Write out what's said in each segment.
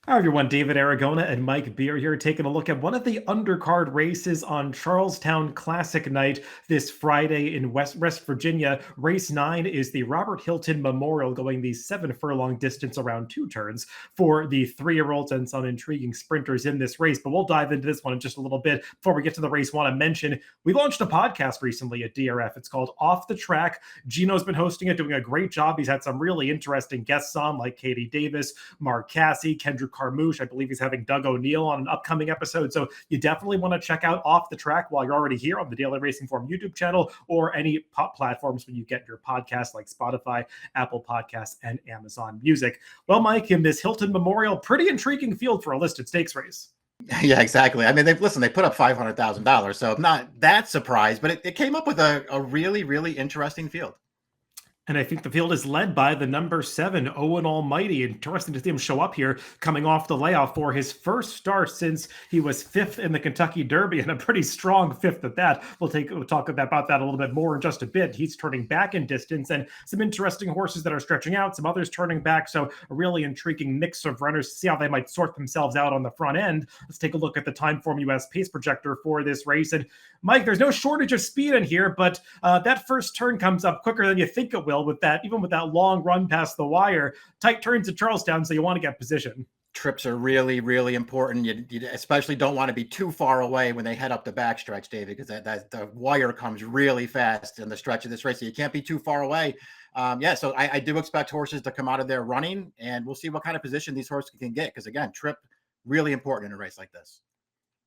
Hi everyone, David Aragona and Mike Beer here, taking a look at one of the undercard races on Charlestown Classic Night this Friday in West Virginia. Race 9 is the Robert Hilton Memorial, going the 7 furlong distance around 2 turns for the 3-year-olds and some intriguing sprinters in this race. But we'll dive into this one in just a little bit. Before we get to the race, I want to mention we launched a podcast recently at DRF. It's called Off the Track. Gino's been hosting it, doing a great job. He's had some really interesting guests on, like Katie Davis, Mark Cassie, Kendrick Carmouche. I believe he's having Doug O'Neill on an upcoming episode. So you definitely want to check out Off the Track while you're already here on the Daily Racing Form YouTube channel or any platforms when you get your podcasts like Spotify, Apple Podcasts, and Amazon Music. Well, Mike, in this Hilton Memorial, pretty intriguing field for a listed stakes race. Yeah, exactly. I mean, they put up $500,000, so I'm not that surprised, but it came up with a really, really interesting field. And I think the field is led by the number 7, OWEN Almighty. Interesting to see him show up here, coming off the layoff for his first start since he was 5th in the Kentucky Derby, and a pretty strong 5th at that. We'll talk about that a little bit more in just a bit. He's turning back in distance, and some interesting horses that are stretching out, some others turning back. So a really intriguing mix of runners to see how they might sort themselves out on the front end. Let's take a look at the Timeform US pace projector for this race. And Mike, there's no shortage of speed in here, but that first turn comes up quicker than you think it will. With that, even with that long run past the wire, tight turns at Charlestown, so you want to get position. Trips are really, really important. You especially don't want to be too far away when they head up the backstretch, David, because that the wire comes really fast in the stretch of this race. So you can't be too far away. So I do expect horses to come out of there running, and we'll see what kind of position these horses can get. Because again, trip really important in a race like this.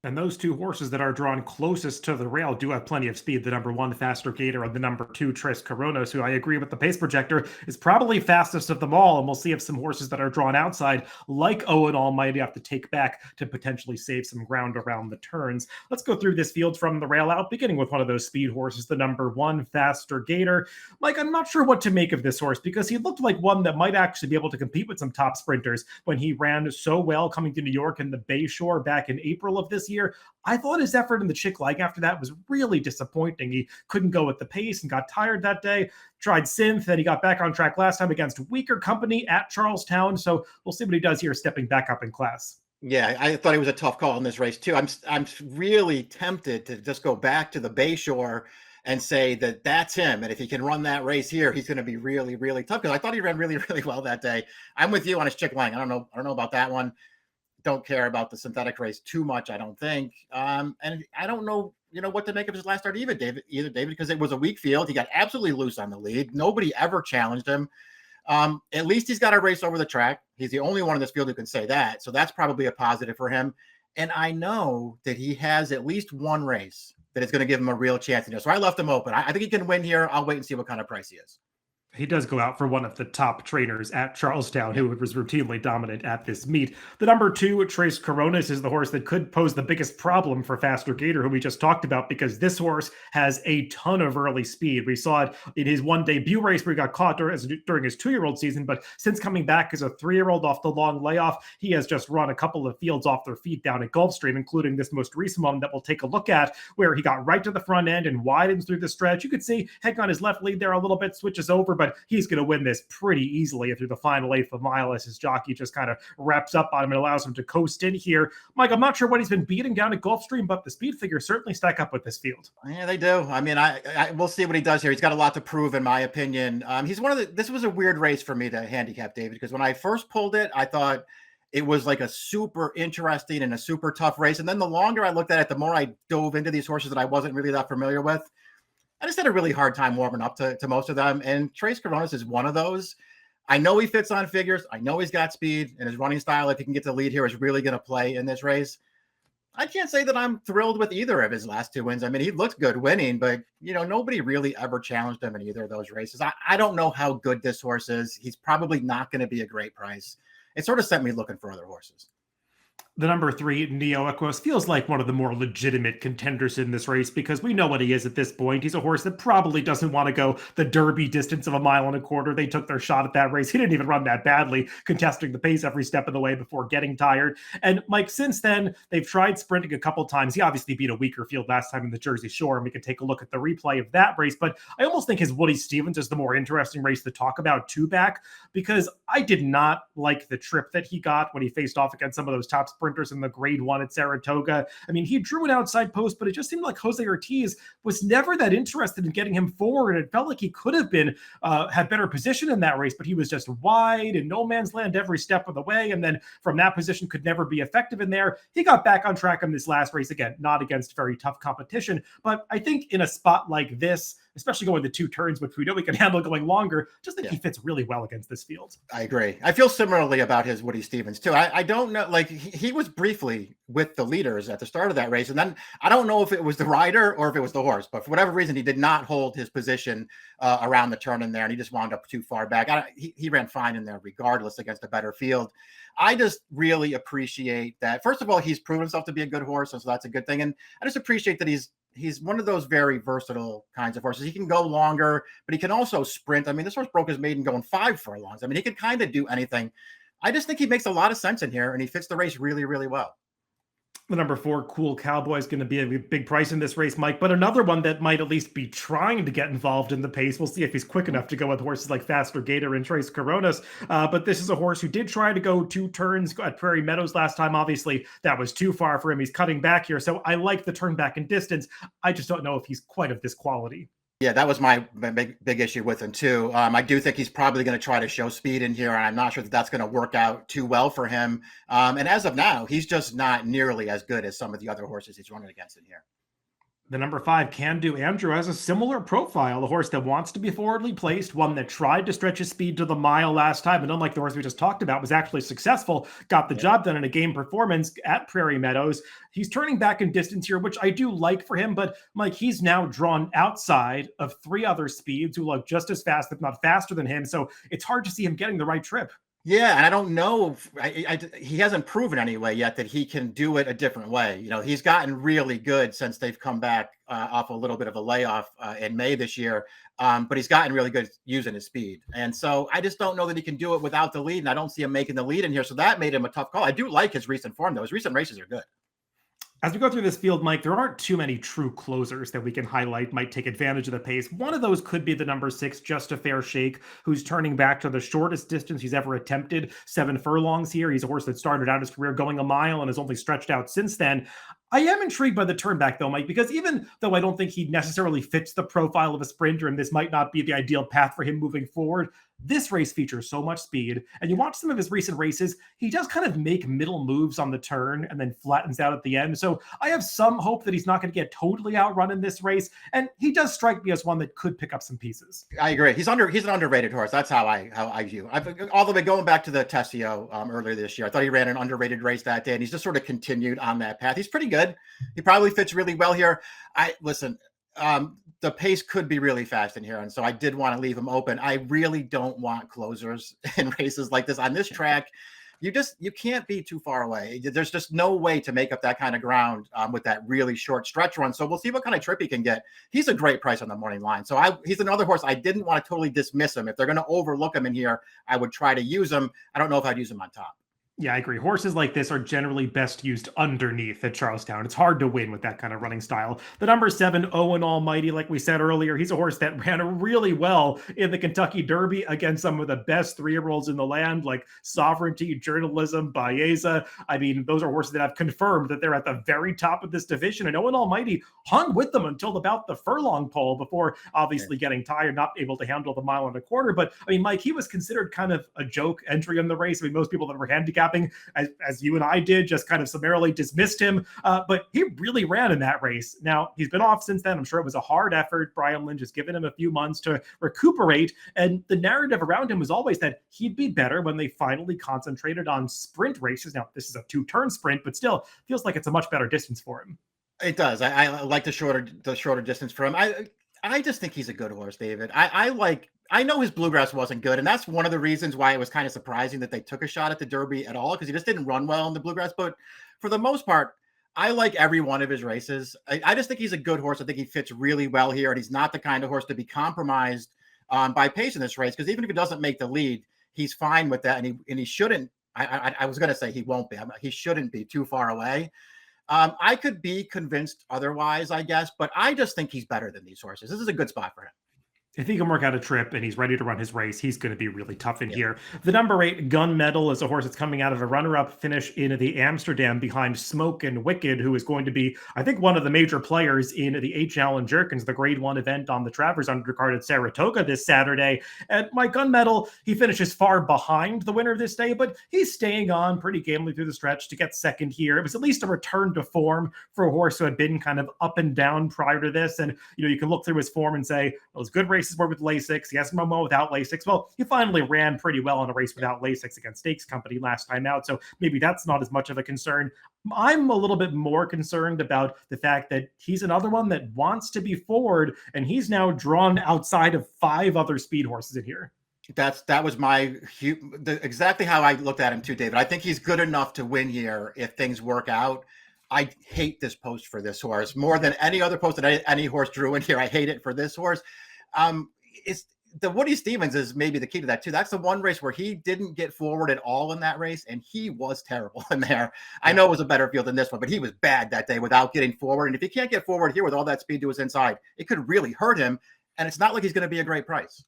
And those two horses that are drawn closest to the rail do have plenty of speed. The number 1, Faster Gator, and the number 2, Tres Coronas, who I agree with the pace projector is probably fastest of them all. And we'll see if some horses that are drawn outside, like OWEN Almighty, have to take back to potentially save some ground around the turns. Let's go through this field from the rail out, beginning with one of those speed horses, the number 1, Faster Gator. Mike, I'm not sure what to make of this horse because he looked like one that might actually be able to compete with some top sprinters when he ran so well coming to New York in the Bayshore back in April of this year. I thought his effort in the Chick Leg after that was really disappointing. He couldn't go at the pace and got tired that day. Tried synth, then he got back on track last time against weaker company at Charlestown. So we'll see what he does here, stepping back up in class. Yeah, I thought he was a tough call in this race too. I'm really tempted to just go back to the Bayshore and say that that's him. And if he can run that race here, he's going to be really, really tough. Because I thought he ran really, really well that day. I'm with you on his Chick Lang. I don't know about that one. Don't care about the synthetic race too much, I don't think. And I don't know, what to make of his last start either, David, because it was a weak field. He got absolutely loose on the lead. Nobody ever challenged him. At least he's got a race over the track. He's the only one in this field who can say that. So that's probably a positive for him. And I know that he has at least one race that is going to give him a real chance. So I left him open. I think he can win here. I'll wait and see what kind of price he is. He does go out for one of the top trainers at Charlestown, who was routinely dominant at this meet. The number 2, Tres Coronas, is the horse that could pose the biggest problem for Faster Gator, who we just talked about, because this horse has a ton of early speed. We saw it in his one debut race where he got caught during his 2-year-old season, but since coming back as a 3-year-old off the long layoff, he has just run a couple of fields off their feet down at Gulfstream, including this most recent one that we'll take a look at, where he got right to the front end and widens through the stretch. You could see heck on his left lead there a little bit, switches over, but he's going to win this pretty easily through the final 1/8 of a mile as his jockey just kind of wraps up on him and allows him to coast in here. Mike, I'm not sure what he's been beating down at Gulfstream, but the speed figures certainly stack up with this field. Yeah, they do. I mean, we'll see what he does here. He's got a lot to prove, in my opinion. He's this was a weird race for me to handicap, David, because when I first pulled it, I thought it was like a super interesting and a super tough race. And then the longer I looked at it, the more I dove into these horses that I wasn't really that familiar with. I just had a really hard time warming up to most of them. And Tres Coronas is one of those. I know he fits on figures. I know he's got speed, and his running style, if he can get the lead here, is really going to play in this race. I can't say that I'm thrilled with either of his last 2 wins. I mean, he looked good winning, but, nobody really ever challenged him in either of those races. I don't know how good this horse is. He's probably not going to be a great price. It sort of sent me looking for other horses. The number 3, Neo Equus, feels like one of the more legitimate contenders in this race because we know what he is at this point. He's a horse that probably doesn't want to go the Derby distance of a mile and a quarter. They took their shot at that race. He didn't even run that badly, contesting the pace every step of the way before getting tired. And Mike, since then, they've tried sprinting a couple times. He obviously beat a weaker field last time in the Jersey Shore, and we can take a look at the replay of that race. But I almost think his Woody Stevens is the more interesting race to talk about two back, because I did not like the trip that he got when he faced off against some of those top sprinters in the grade one at Saratoga. I mean, he drew an outside post, but it just seemed like Jose Ortiz was never that interested in getting him forward. It felt like he could have been had better position in that race, but he was just wide in no man's land every step of the way. And then from that position could never be effective in there. He got back on track in this last race, again, not against very tough competition. But I think in a spot like this, especially going to two turns, which we know we can handle going longer, just think he fits really well against this field. I agree. I feel similarly about his Woody Stevens too. I don't know, like he was briefly with the leaders at the start of that race, and then I don't know if it was the rider or if it was the horse, but for whatever reason, he did not hold his position around the turn in there, and he just wound up too far back. He ran fine in there regardless against a better field. I just really appreciate that. First of all, he's proven himself to be a good horse, and so that's a good thing. And I just appreciate that he's one of those very versatile kinds of horses. He can go longer, but he can also sprint. I mean, this horse broke his maiden going 5 furlongs. I mean, he can kind of do anything. I just think he makes a lot of sense in here, and he fits the race really, really well. The number 4, Cool Cowboy, is going to be a big price in this race, Mike, but another one that might at least be trying to get involved in the pace. We'll see if he's quick enough to go with horses like Faster Gator and Trace Coronas. But this is a horse who did try to go 2 turns at Prairie Meadows last time. Obviously, that was too far for him. He's cutting back here. So I like the turn back in distance. I just don't know if he's quite of this quality. Yeah, that was my big issue with him too. I do think he's probably going to try to show speed in here, and I'm not sure that that's going to work out too well for him. And as of now, he's just not nearly as good as some of the other horses he's running against in here. The number 5, Can Do Andrew, has a similar profile, a horse that wants to be forwardly placed, one that tried to stretch his speed to the mile last time, and unlike the horse we just talked about, was actually successful, got the job done in a game performance at Prairie Meadows. He's turning back in distance here, which I do like for him, but Mike, he's now drawn outside of 3 other speeds who look just as fast, if not faster than him, so it's hard to see him getting the right trip. Yeah, and I don't know he hasn't proven anyway yet that he can do it a different way. You know, he's gotten really good since they've come back off a little bit of a layoff in May this year, but he's gotten really good using his speed. And so I just don't know that he can do it without the lead, and I don't see him making the lead in here. So that made him a tough call. I do like his recent form, though. His recent races are good. As we go through this field, Mike, there aren't too many true closers that we can highlight, might take advantage of the pace. One of those could be the number 6, Just a Fair Shake, who's turning back to the shortest distance he's ever attempted, 7 furlongs here. He's a horse that started out his career going a mile and has only stretched out since then. I am intrigued by the turn back, though, Mike, because even though I don't think he necessarily fits the profile of a sprinter, and this might not be the ideal path for him moving forward, this race features so much speed. And you watch some of his recent races, he does kind of make middle moves on the turn and then flattens out at the end. So I have some hope that he's not going to get totally outrun in this race. And he does strike me as one that could pick up some pieces. I agree. He's an underrated horse. That's how I view. All the way going back to the Tessio earlier this year, I thought he ran an underrated race that day, and he's just sort of continued on that path. He's pretty good. He probably fits really well here. The pace could be really fast in here, and so I did want to leave him open. I really don't want closers in races like this. On this track, you can't be too far away. There's just no way to make up that kind of ground with that really short stretch run. So we'll see what kind of trip he can get. He's a great price on the morning line. So he's another horse. I didn't want to totally dismiss him. If they're going to overlook him in here, I would try to use him. I don't know if I'd use him on top. Yeah, I agree. Horses like this are generally best used underneath at Charlestown. It's hard to win with that kind of running style. The number 7, Owen Almighty, like we said earlier, he's a horse that ran really well in the Kentucky Derby against some of the best 3-year-olds in the land, like Sovereignty, Journalism, Baeza. I mean, those are horses that have confirmed that they're at the very top of this division. And Owen Almighty hung with them until about the furlong pole before obviously getting tired, not able to handle the mile and a quarter. But I mean, Mike, he was considered kind of a joke entry in the race. I mean, most people that were handicapped, as you and I did, just kind of summarily dismissed him. But he really ran in that race. Now, he's been off since then. I'm sure it was a hard effort. Brian Lynch has given him a few months to recuperate. And the narrative around him was always that he'd be better when they finally concentrated on sprint races. Now, this is a 2-turn sprint, but still feels like it's a much better distance for him. It does. I like the shorter distance for him. I just think he's a good horse, David. I like I know his bluegrass wasn't good, and that's one of the reasons why it was kind of surprising that they took a shot at the Derby at all, because he just didn't run well in the bluegrass. But for the most part, I like every one of his races. I just think he's a good horse. I think he fits really well here, and he's not the kind of horse to be compromised by pace in this race, because even if he doesn't make the lead, he's fine with that, and he shouldn't. I was going to say he won't be. He shouldn't be too far away. I could be convinced otherwise, I guess, but I just think he's better than these horses. This is a good spot for him. If he can work out a trip and he's ready to run his race, he's going to be really tough in here. The number 8 Gunmetal is a horse that's coming out of a runner-up finish in the Amsterdam behind Smoke and Wicked, who is going to be, I think, one of the major players in the H. Allen Jerkins, the Grade 1 event on the Travers undercard at Saratoga this Saturday. And my Gunmetal, he finishes far behind the winner this day, but he's staying on pretty gamely through the stretch to get second here. It was at least a return to form for a horse who had been kind of up and down prior to this. And, you can look through his form and say, well, his good races were with Lasix. He has Momo without Lasix. Well, he finally ran pretty well in a race without Lasix against Stakes Company last time out, so maybe that's not as much of a concern. I'm a little bit more concerned about the fact that he's another one that wants to be forward, and he's now drawn outside of 5 other speed horses in here. That was exactly how I looked at him too, David. I think he's good enough to win here if things work out. I hate this post for this horse more than any other post that any horse drew in here. I hate it for this horse. It's the Woody Stevens is maybe the key to that too. That's the one race where he didn't get forward at all in that race, and he was terrible in there. I know it was a better field than this one, but he was bad that day without getting forward. And if he can't get forward here with all that speed to his inside, it could really hurt him. And it's not like he's going to be a great price.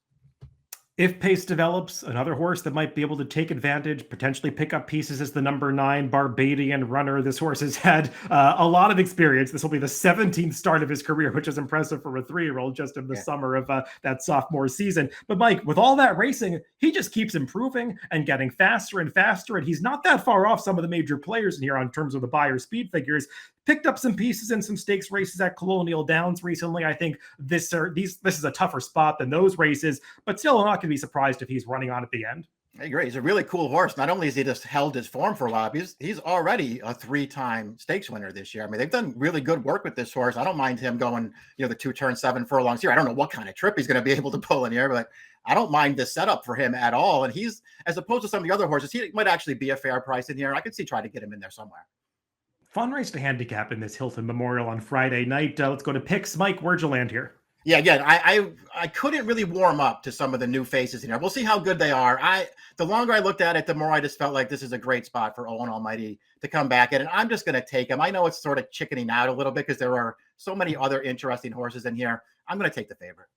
If pace develops, another horse that might be able to take advantage, potentially pick up pieces, is the number 9 Barbadian Runner. This horse has had a lot of experience. This will be the 17th start of his career, which is impressive for a 3-year-old just in the summer of that sophomore season. But Mike, with all that racing, he just keeps improving and getting faster and faster, and he's not that far off some of the major players in here on terms of the Beyer speed figures. Picked up some pieces in some stakes races at Colonial Downs recently. I think this is a tougher spot than those races, but still I'm not going to be surprised if he's running on at the end. I agree. He's a really cool horse. Not only has he just held his form for a while, he's already a 3-time stakes winner this year. I mean, they've done really good work with this horse. I don't mind him going, the 2-turn 7 furlongs here. I don't know what kind of trip he's going to be able to pull in here, but I don't mind the setup for him at all. And he's, as opposed to some of the other horses, he might actually be a fair price in here. I could see trying to get him in there somewhere. Fun race to handicap in this Hilton Memorial on Friday night. Let's go to picks. Mike, where'd you land here? Yeah, again, I couldn't really warm up to some of the new faces in here. We'll see how good they are. The longer I looked at it, the more I just felt like this is a great spot for Owen Almighty to come back in, and I'm just going to take him. I know it's sort of chickening out a little bit because there are so many other interesting horses in here. I'm going to take the favorite.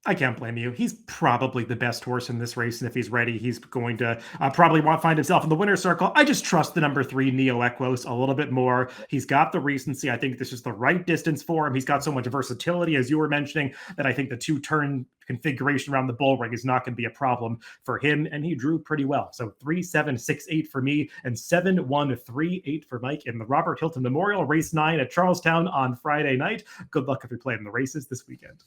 I can't blame you. He's probably the best horse in this race, and if he's ready, he's going to probably find himself in the winner's circle. I just trust the number 3 Neo Equos a little bit more. He's got the recency. I think this is the right distance for him. He's got so much versatility, as you were mentioning, that I think the 2-turn configuration around the bull ring is not going to be a problem for him, and he drew pretty well. So 3-7-6-8 for me, and 7-1-3-8 for Mike in the Robert Hilton Memorial, race 9 at Charlestown on Friday night. Good luck if you're playing the races this weekend.